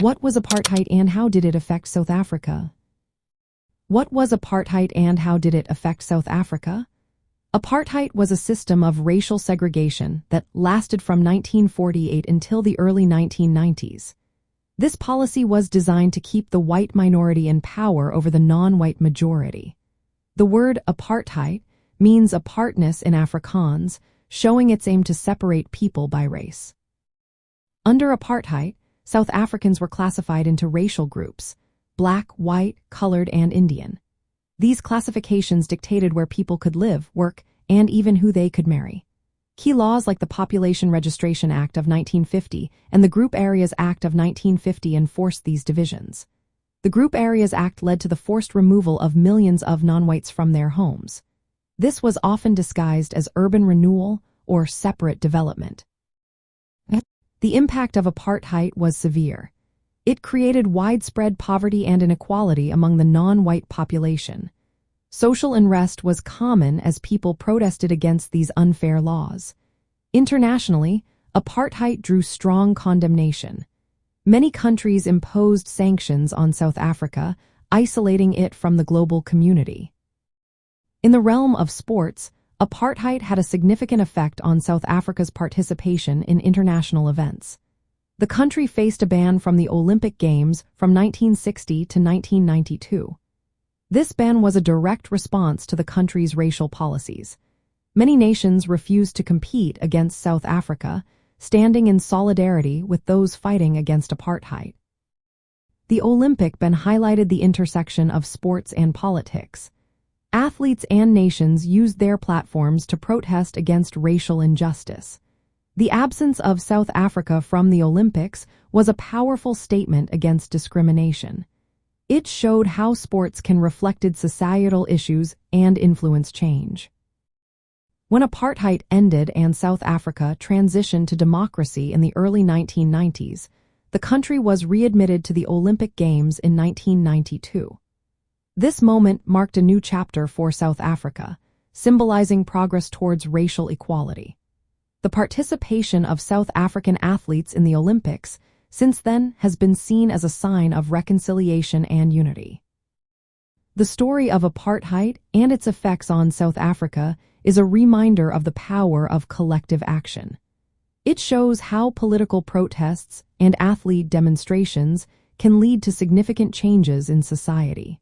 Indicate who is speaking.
Speaker 1: What was apartheid and how did it affect South Africa? What was apartheid and how did it affect South Africa? Apartheid was a system of racial segregation that lasted from 1948 until the early 1990s. This policy was designed to keep the white minority in power over the non-white majority. The word apartheid means apartness in Afrikaans, showing its aim to separate people by race. Under apartheid, South Africans were classified into racial groups: black, white, colored, and Indian. These classifications dictated where people could live, work, and even who they could marry. Key laws like the Population Registration Act of 1950 and the Group Areas Act of 1950 enforced these divisions. The Group Areas Act led to the forced removal of millions of non-whites from their homes. This was often disguised as urban renewal or separate development. The impact of apartheid was severe. It created widespread poverty and inequality among the non-white population. Social unrest was common as people protested against these unfair laws. Internationally, apartheid drew strong condemnation. Many countries imposed sanctions on South Africa, isolating it from the global community. In the realm of sports, apartheid had a significant effect on South Africa's participation in international events. The country faced a ban from the Olympic Games from 1960 to 1992. This ban was a direct response to the country's racial policies. Many nations refused to compete against South Africa, standing in solidarity with those fighting against apartheid. The Olympic ban highlighted the intersection of sports and politics. Athletes and nations used their platforms to protest against racial injustice. The absence of South Africa from the Olympics was a powerful statement against discrimination. It showed how sports can reflect societal issues and influence change. When apartheid ended and South Africa transitioned to democracy in the early 1990s, the country was readmitted to the Olympic Games in 1992. This moment marked a new chapter for South Africa, symbolizing progress towards racial equality. The participation of South African athletes in the Olympics since then has been seen as a sign of reconciliation and unity. The story of apartheid and its effects on South Africa is a reminder of the power of collective action. It shows how political protests and athlete demonstrations can lead to significant changes in society.